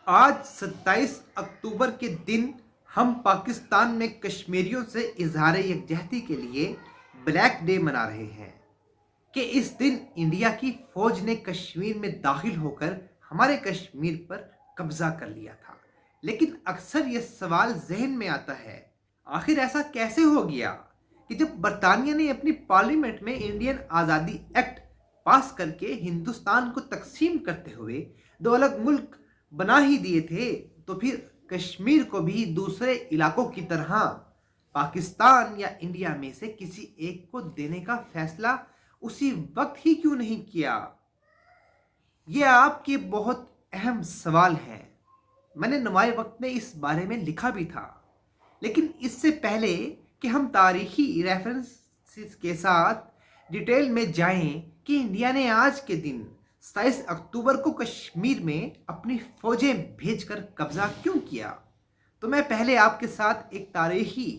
आज 27 अक्टूबर के दिन हम पाकिस्तान में कश्मीरियों से इजहार यकजहती के लिए ब्लैक डे मना रहे हैं कि इस दिन इंडिया की फौज ने कश्मीर में दाखिल होकर हमारे कश्मीर पर कब्जा कर लिया था। लेकिन अक्सर ये सवाल जहन में आता है, आखिर ऐसा कैसे हो गया कि जब बरतानिया ने अपनी पार्लियामेंट में इंडियन आज़ादी एक्ट पास करके हिंदुस्तान को तकसीम करते हुए दो अलग मुल्क बना ही दिए थे, तो फिर कश्मीर को भी दूसरे इलाकों की तरह पाकिस्तान या इंडिया में से किसी एक को देने का फैसला उसी वक्त ही क्यों नहीं किया? ये आपके बहुत अहम सवाल है। मैंने नुमाए वक्त में इस बारे में लिखा भी था, लेकिन इससे पहले कि हम तारीखी रेफरेंसेस के साथ डिटेल में जाएं कि इंडिया ने आज के दिन 27 अक्टूबर को कश्मीर में अपनी फौजें भेजकर कब्जा क्यों किया, तो मैं पहले आपके साथ एक तारीखी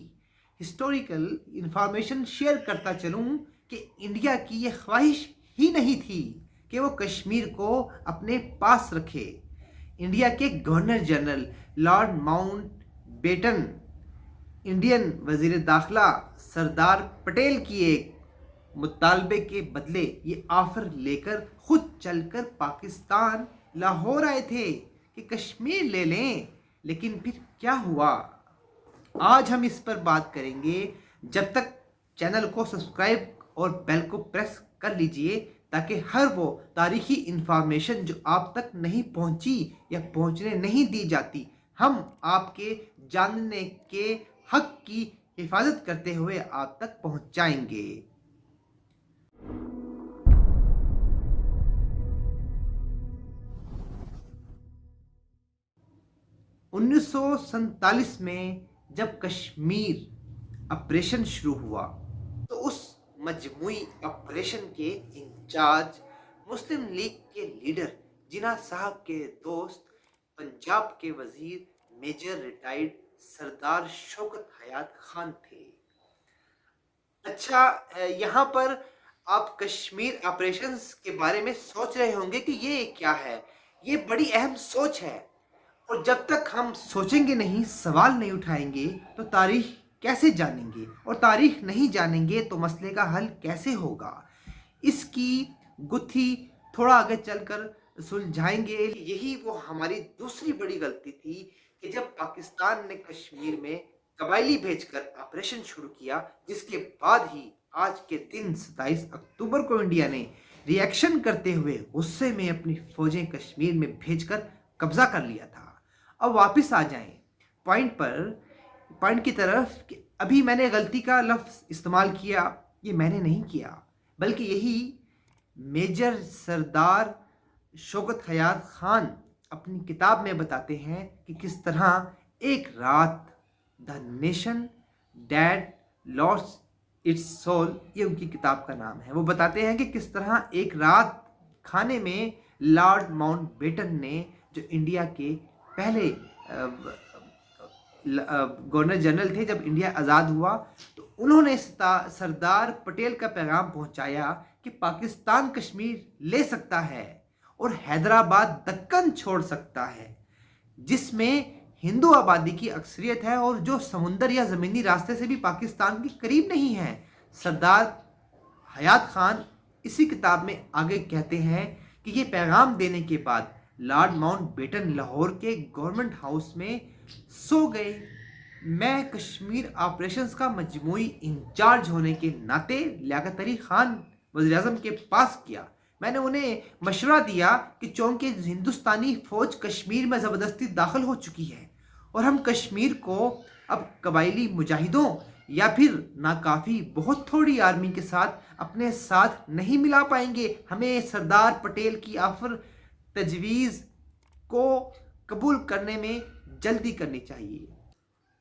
हिस्टोरिकल इंफॉर्मेशन शेयर करता चलूं कि इंडिया की ये ख्वाहिश ही नहीं थी कि वो कश्मीर को अपने पास रखे। इंडिया के governor general Lord Mountbatten Indian वजीर दाखिला सरदार पटेल की एक मुतालबे के बदले ये ऑफर लेकर खुद चलकर पाकिस्तान लाहौर आए थे कि कश्मीर ले लें। लेकिन फिर क्या हुआ, आज हम इस पर बात करेंगे। जब तक चैनल को सब्सक्राइब और बेल को प्रेस कर लीजिए ताकि हर वो तारीखी इंफॉर्मेशन जो आप तक नहीं पहुंची या पहुंचने नहीं दी जाती, हम आपके जानने के हक की हिफाजत करते हुए आप तक पहुंचाएंगे। 1947 में जब कश्मीर ऑपरेशन शुरू हुआ तो उस मजमूई ऑपरेशन के इंचार्ज मुस्लिम लीग के लीडर जिन्ना साहब के दोस्त पंजाब के वजीर मेजर रिटायर्ड सरदार शौकत हयात खान थे। अच्छा, यहाँ पर आप कश्मीर ऑपरेशंस के बारे में सोच रहे होंगे कि ये क्या है। ये बड़ी अहम सोच है, और जब तक हम सोचेंगे नहीं, सवाल नहीं उठाएंगे, तो तारीख कैसे जानेंगे, और तारीख नहीं जानेंगे तो मसले का हल कैसे होगा। इसकी गुत्थी थोड़ा आगे चलकर सुलझाएंगे। यही वो हमारी दूसरी बड़ी गलती थी कि जब पाकिस्तान ने कश्मीर में कबायली भेजकर ऑपरेशन शुरू किया, जिसके बाद ही आज के दिन 27 अक्टूबर को इंडिया ने रिएक्शन करते हुए गुस्से में अपनी फौजें कश्मीर में भेजकर कब्जा कर लिया था। अब वापस आ जाएं पॉइंट की तरफ कि अभी मैंने गलती का लफ्ज़ इस्तेमाल किया, ये मैंने नहीं किया, बल्कि यही मेजर सरदार शौकत हयात खान अपनी किताब में बताते हैं कि किस तरह एक रात the nation had lost its soul, ये उनकी किताब का नाम है। वो बताते हैं कि किस तरह एक रात खाने में लॉर्ड माउंट बेटन ने, जो इंडिया के पहले गवर्नर जनरल थे जब इंडिया आज़ाद हुआ, तो उन्होंने सरदार पटेल का पैगाम पहुंचाया कि पाकिस्तान कश्मीर ले सकता है और हैदराबाद दक्कन छोड़ सकता है, जिसमें हिंदू आबादी की अक्सरियत है और जो समुंदर या ज़मीनी रास्ते से भी पाकिस्तान के करीब नहीं है। सरदार हयात खान इसी किताब में आगे कहते हैं कि ये पैगाम देने के बाद लॉर्ड माउंट बेटन लाहौर के गवर्नमेंट हाउस में सो गए। मैं कश्मीर ऑपरेशंस का मजमूई इंचार्ज होने के नाते लियाकत अली खान वज़ीर आज़म के पास गया। मैंने उन्हें मशवरा दिया कि चूंकि हिंदुस्तानी फौज कश्मीर में ज़बरदस्ती दाखिल हो चुकी है और हम कश्मीर को अब कबायली मुजाहिदों या फिर नाकाफ़ी बहुत थोड़ी आर्मी के साथ अपने साथ नहीं मिला पाएंगे, हमें सरदार पटेल की ऑफर तजवीज़ को कबूल करने में जल्दी करनी चाहिए।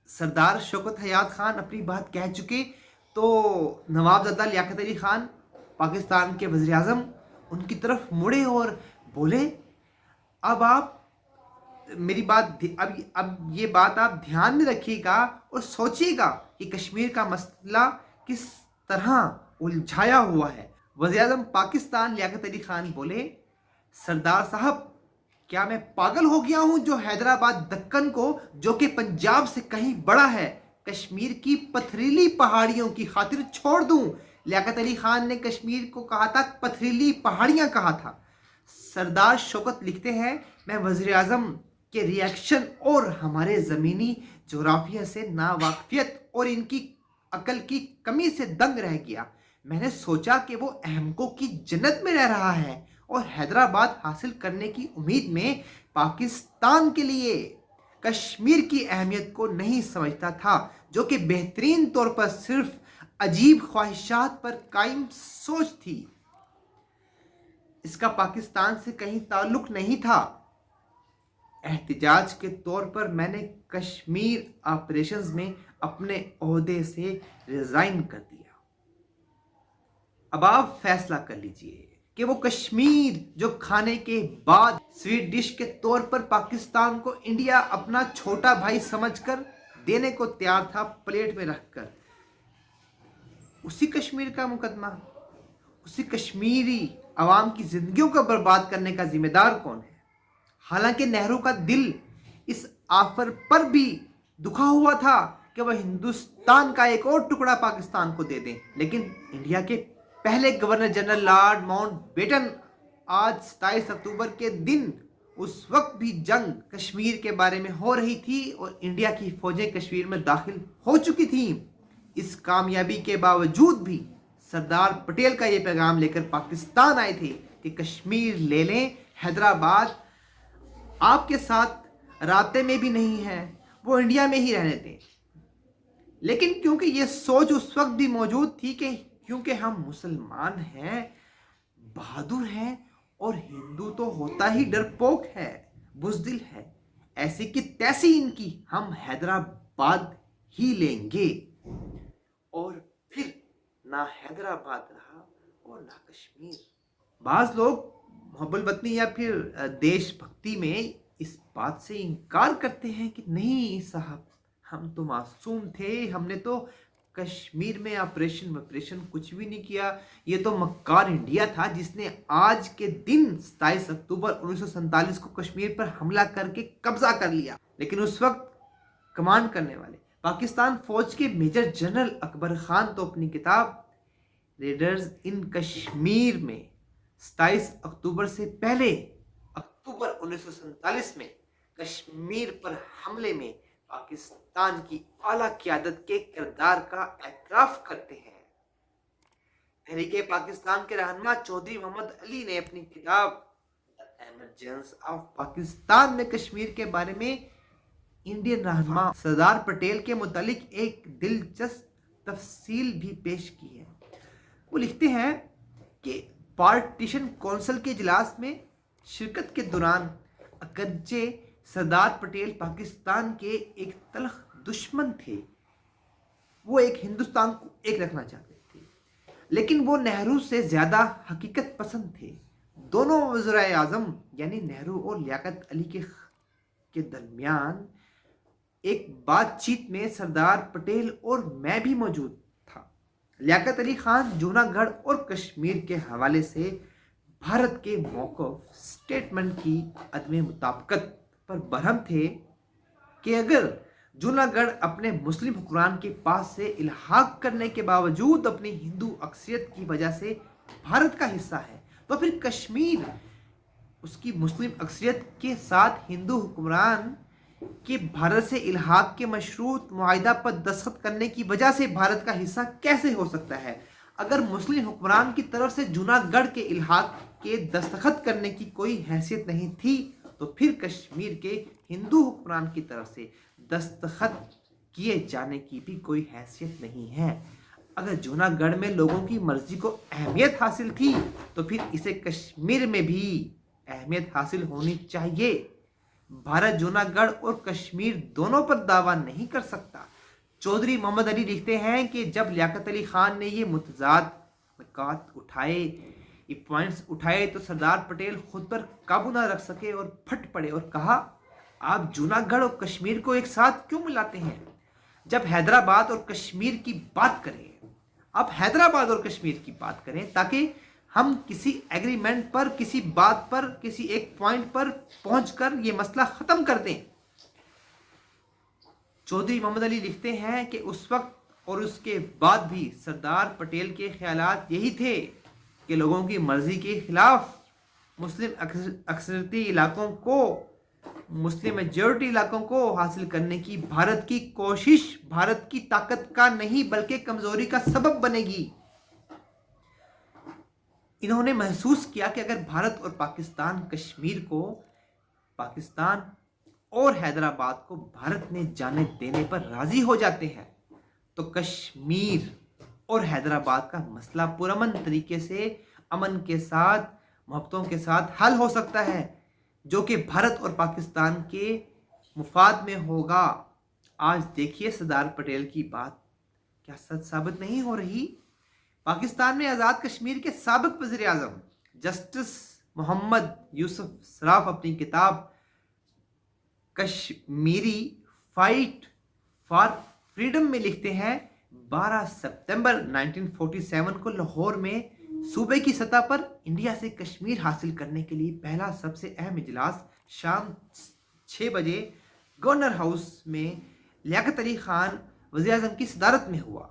सरदार शौकत हयात खान अपनी बात कह चुके तो नवाबजादा लियाकत अली खान पाकिस्तान के वज़ीर आज़म उनकी तरफ मुड़े और बोले, अब आप मेरी बात अब ये बात आप ध्यान में रखिएगा और सोचिएगा कि कश्मीर का मसला किस तरह उलझाया हुआ है। वज़ीर आज़म पाकिस्तान लियाकत अली खान बोले, सरदार साहब क्या मैं पागल हो गया हूं जो हैदराबाद दक्कन को, जो कि पंजाब से कहीं बड़ा है, कश्मीर की पथरीली पहाड़ियों की खातिर छोड़ दूं? लियाकत अली खान ने कश्मीर को कहा था, पथरीली पहाड़ियां कहा था। सरदार शौकत लिखते हैं, मैं वज़ीर आज़म के रिएक्शन और हमारे ज़मीनी जोग्राफिया से नावाकिफियत और इनकी अकल की कमी से दंग रह गया। मैंने सोचा कि वो अहमकों की जन्नत में रह रहा है और हैदराबाद हासिल करने की उम्मीद में पाकिस्तान के लिए कश्मीर की अहमियत को नहीं समझता था, जो कि बेहतरीन तौर पर सिर्फ अजीब ख्वाहिशात पर कायम सोच थी। इसका पाकिस्तान से कहीं ताल्लुक नहीं था। एहतिजाज के तौर पर मैंने कश्मीर ऑपरेशंस में अपने ओहदे से रिजाइन कर दिया। अब आप फैसला कर लीजिए कि वो कश्मीर जो खाने के बाद स्वीट डिश के तौर पर पाकिस्तान को इंडिया अपना छोटा भाई समझकर देने को तैयार था, प्लेट में रखकर, उसी कश्मीर का मुकदमा, उसी कश्मीरी अवाम की जिंदगियों को बर्बाद करने का जिम्मेदार कौन है? हालांकि नेहरू का दिल इस ऑफर पर भी दुखा हुआ था कि वह हिंदुस्तान का एक और टुकड़ा पाकिस्तान को दे दें, लेकिन इंडिया के पहले गवर्नर जनरल लॉर्ड माउंटबेटन आज 27 अक्टूबर के दिन, उस वक्त भी जंग कश्मीर के बारे में हो रही थी और इंडिया की फौजें कश्मीर में दाखिल हो चुकी थीं। इस कामयाबी के बावजूद भी सरदार पटेल का ये पैगाम लेकर पाकिस्तान आए थे कि कश्मीर ले लें, हैदराबाद आपके साथ रास्ते में भी नहीं है, वो इंडिया में ही रहने दें। लेकिन क्योंकि ये सोच उस वक्त भी मौजूद थी कि क्योंकि हम मुसलमान हैं, बहादुर हैं और हिंदू तो होता ही डरपोक है, बुज़दिल है, ऐसी की तैसी इनकी, हम हैदराबाद ही लेंगे। और फिर ना हैदराबाद रहा और ना कश्मीर। बाज़ लोग मोहब्बत वतनी या फिर देशभक्ति में इस बात से इनकार करते हैं कि नहीं साहब, हम तो मासूम थे, हमने तो कश्मीर में ऑपरेशन कुछ भी नहीं किया, ये तो मक्कार इंडिया था जिसने आज के दिन 27 अक्टूबर 1947 को कश्मीर पर हमला करके कब्जा कर लिया। लेकिन उस वक्त कमांड करने वाले पाकिस्तान फौज के मेजर जनरल अकबर खान तो अपनी किताब रेडर्स इन कश्मीर में 27 अक्टूबर से पहले अक्टूबर 1947 में कश्मीर पर हमले में पाकिस्तान की आला क़यादत के किरदार का एतराफ़ करते हैं। तहरीके पाकिस्तान के रहनुमा चौधरी मोहम्मद अली ने अपनी किताब द इमरजेंस ऑफ पाकिस्तान में कश्मीर के बारे में इंडियन रहनुमा सरदार पटेल के मुतालिक एक दिलचस्प तफसील भी पेश की है। वो लिखते हैं कि पार्टीशन कौंसिल के इजलास में शिरकत के दौरान अगरचे सरदार पटेल पाकिस्तान के एक तल्ख दुश्मन थे, वो एक हिंदुस्तान को एक रखना चाहते थे, लेकिन वो नेहरू से ज़्यादा हकीकत पसंद थे। दोनों वज़ीर आज़म यानी नेहरू और लियाकत अली के दरमियान एक बातचीत में सरदार पटेल और मैं भी मौजूद था। लियाकत अली खान जूनागढ़ और कश्मीर के हवाले से भारत के मौक़िफ़ स्टेटमेंट की अदम मुताबिकत पर बरहम थे कि अगर जूनागढ़ अपने मुस्लिम हुक्मरान के पास से इल्हाक करने के बावजूद अपनी हिंदू अक्सरियत की वजह से भारत का हिस्सा है, तो फिर कश्मीर उसकी मुस्लिम अक्सरियत के साथ हिंदू हुक्मरान के भारत से इल्हाक के मशरूत मुआहिदा पर दस्तखत करने की वजह से भारत का हिस्सा कैसे हो सकता है? अगर मुस्लिम हुक्मरान की तरफ से जूनागढ़ के इल्हाक के दस्तखत करने की कोई हैसियत नहीं थी, तो फिर कश्मीर के हिंदू हुक्मरान की तरफ से दस्तखत किए जाने की भी कोई हैसियत नहीं है। अगर जूनागढ़ में लोगों की मर्जी को अहमियत हासिल थी, तो फिर इसे कश्मीर में भी अहमियत हासिल होनी चाहिए। भारत जूनागढ़ और कश्मीर दोनों पर दावा नहीं कर सकता। चौधरी मोहम्मद अली लिखते हैं कि जब लियाकत अली खान ने ये मुतजाद नकात उठाए, ये पॉइंट्स उठाए, तो सरदार पटेल खुद पर काबू ना रख सके और फट पड़े और कहा, आप जूनागढ़ और कश्मीर को एक साथ क्यों मिलाते हैं? जब हैदराबाद और कश्मीर की बात करें, आप हैदराबाद और कश्मीर की बात करें ताकि ہم کسی ایگریمنٹ پر، کسی بات پر، کسی ایک پوائنٹ پر پہنچ کر یہ مسئلہ ختم کر دیں۔ چودھری محمد علی لکھتے ہیں کہ اس وقت اور اس کے بعد بھی سردار پٹیل کے خیالات یہی تھے کہ لوگوں کی مرضی کے خلاف مسلم اکثریتی علاقوں کو، مسلم میجورٹی علاقوں کو حاصل کرنے کی بھارت کی کوشش بھارت کی طاقت کا نہیں بلکہ کمزوری کا سبب بنے گی۔ انہوں نے محسوس کیا کہ اگر بھارت اور پاکستان کشمیر کو، پاکستان اور حیدرآباد کو بھارت میں جانے دینے پر راضی ہو جاتے ہیں تو کشمیر اور حیدرآباد کا مسئلہ پرامن طریقے سے، امن کے ساتھ، محبتوں کے ساتھ حل ہو سکتا ہے، جو کہ بھارت اور پاکستان کے مفاد میں ہوگا۔ آج دیکھیے سردار پٹیل کی بات کیا سچ ثابت نہیں ہو رہی؟ پاکستان میں آزاد کشمیر کے سابق وزیر اعظم جسٹس محمد یوسف سراف اپنی کتاب کشمیری فائٹ فار فریڈم میں لکھتے ہیں 12 ستمبر 1947 کو لاہور میں صوبے کی سطح پر انڈیا سے کشمیر حاصل کرنے کے لیے پہلا سب سے اہم اجلاس شام 6 بجے گورنر ہاؤس میں لیاقت علی خان وزیر اعظم کی صدارت میں ہوا۔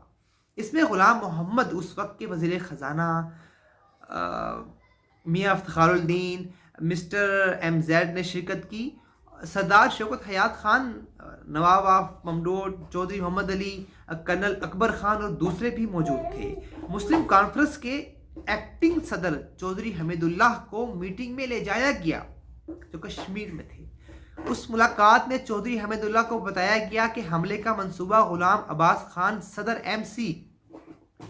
اس میں غلام محمد اس وقت کے وزیر خزانہ، میاں افتخار الدین، مسٹر ایم زیڈ نے شرکت کی۔ سردار شوکت حیات خان، نواب آف ممدوٹ، چودھری محمد علی، کرنل اکبر خان اور دوسرے بھی موجود تھے۔ مسلم کانفرنس کے ایکٹنگ صدر چودھری حمید اللہ کو میٹنگ میں لے جایا گیا جو کشمیر میں تھے۔ اس ملاقات میں چودھری حمید اللہ کو بتایا گیا کہ حملے کا منصوبہ غلام عباس خان، صدر ایم سی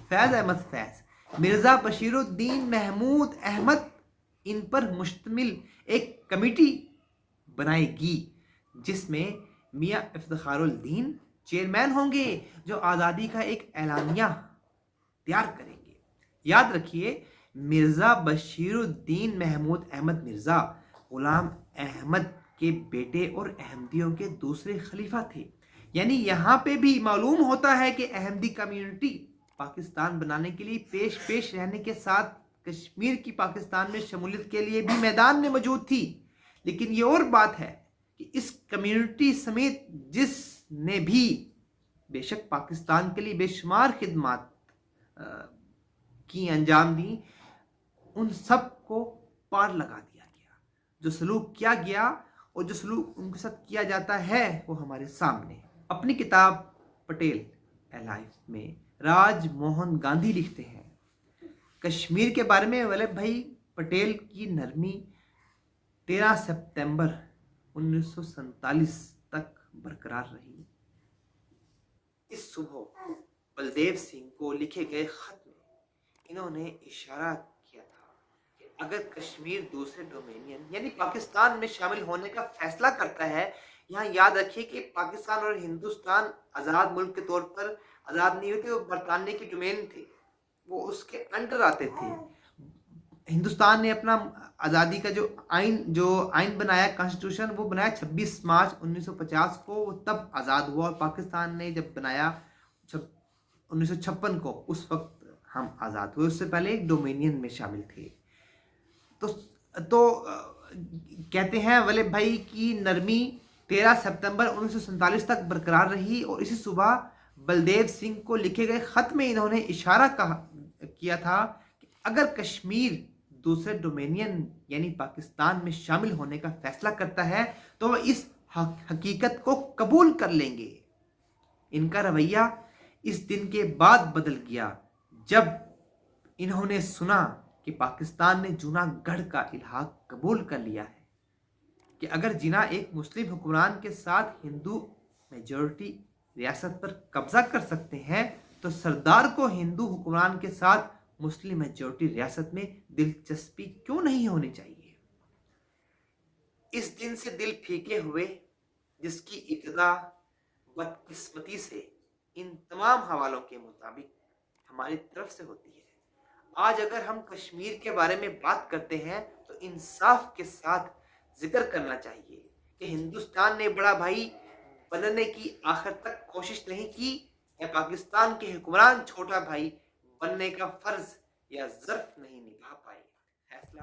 فیض احمد فیض، مرزا بشیر الدین محمود احمد ان پر مشتمل ایک کمیٹی بنائے گی جس میں میاں افتخار الدین چیئرمین ہوں گے، جو آزادی کا ایک اعلانیہ تیار کریں گے۔ یاد رکھیے، مرزا بشیر الدین محمود احمد مرزا غلام احمد کے بیٹے اور احمدیوں کے دوسرے خلیفہ تھے۔ یعنی یہاں پہ بھی معلوم ہوتا ہے کہ احمدی کمیونٹی پاکستان بنانے کے لیے پیش رہنے کے ساتھ کشمیر کی پاکستان میں شمولیت کے لیے بھی میدان میں موجود تھی۔ لیکن یہ اور بات ہے کہ اس کمیونٹی سمیت جس نے بھی بے شک پاکستان کے لیے بے شمار خدمات کی انجام دی، ان سب کو پار لگا دیا گیا۔ جو سلوک کیا گیا اور جو سلوک ان کے ساتھ کیا جاتا ہے وہ ہمارے سامنے۔ اپنی کتاب پٹیل اے لائف میں راج موہن گاندھی لکھتے ہیں کشمیر کے بارے میں، ولبھ بھائی پٹیل کی نرمی 13 ستمبر 1947 تک برقرار رہی۔ اس صبح بلدیو سنگھ کو لکھے گئے خط میں انہوں نے اشارہ کیا تھا کہ اگر کشمیر دوسرے ڈومینین یعنی پاکستان میں شامل ہونے کا فیصلہ کرتا ہے، یہاں یاد رکھیے کہ پاکستان اور ہندوستان آزاد ملک کے طور پر آزاد نہیں ہوتے، وہ برطانیہ کی ڈومین تھے، وہ اس کے انڈر آتے تھے۔ ہندوستان نے اپنا آزادی کا جو آئین بنایا، کانسٹیٹیوشن، وہ بنایا 26 مارچ 1950 کو، وہ تب آزاد ہوا، اور پاکستان نے جب بنایا 1956 کو، اس وقت ہم آزاد ہوئے، اس سے پہلے ایک ڈومینین میں شامل تھے۔ تو کہتے ہیں ولی بھائی کی نرمی 13 ستمبر 1947 تک برقرار رہی، اور اسی صبح بلدیو سنگھ کو لکھے گئے خط میں انہوں نے اشارہ کیا تھا کہ اگر کشمیر دوسرے ڈومینین یعنی پاکستان میں شامل ہونے کا فیصلہ کرتا ہے تو وہ اس حقیقت کو قبول کر لیں گے۔ ان کا رویہ اس دن کے بعد بدل گیا جب انہوں نے سنا کہ پاکستان نے جونا گڑھ کا الحاق قبول کر لیا ہے کہ اگر جناح ایک مسلم حکمران کے ساتھ ہندو میجورٹی ریاست پر قبضہ کر سکتے ہیں تو سردار کو ہندو حکمران کے ساتھ مسلم میجورٹی ریاست میں دلچسپی کیوں نہیں ہونی چاہیے۔ اس دن سے دل پھیکے ہوئے، جس کی ابتدا بدقسمتی سے ان تمام حوالوں کے مطابق ہماری طرف سے ہوتی ہے۔ آج اگر ہم کشمیر کے بارے میں بات کرتے ہیں تو انصاف کے ساتھ ذکر کرنا چاہیے کہ ہندوستان نے بڑا بھائی بننے کی آخر تک کوشش نہیں کی، یا پاکستان کے حکمران چھوٹا بھائی بننے کا فرض یا ظرف نہیں نبھا پائے. فیصلہ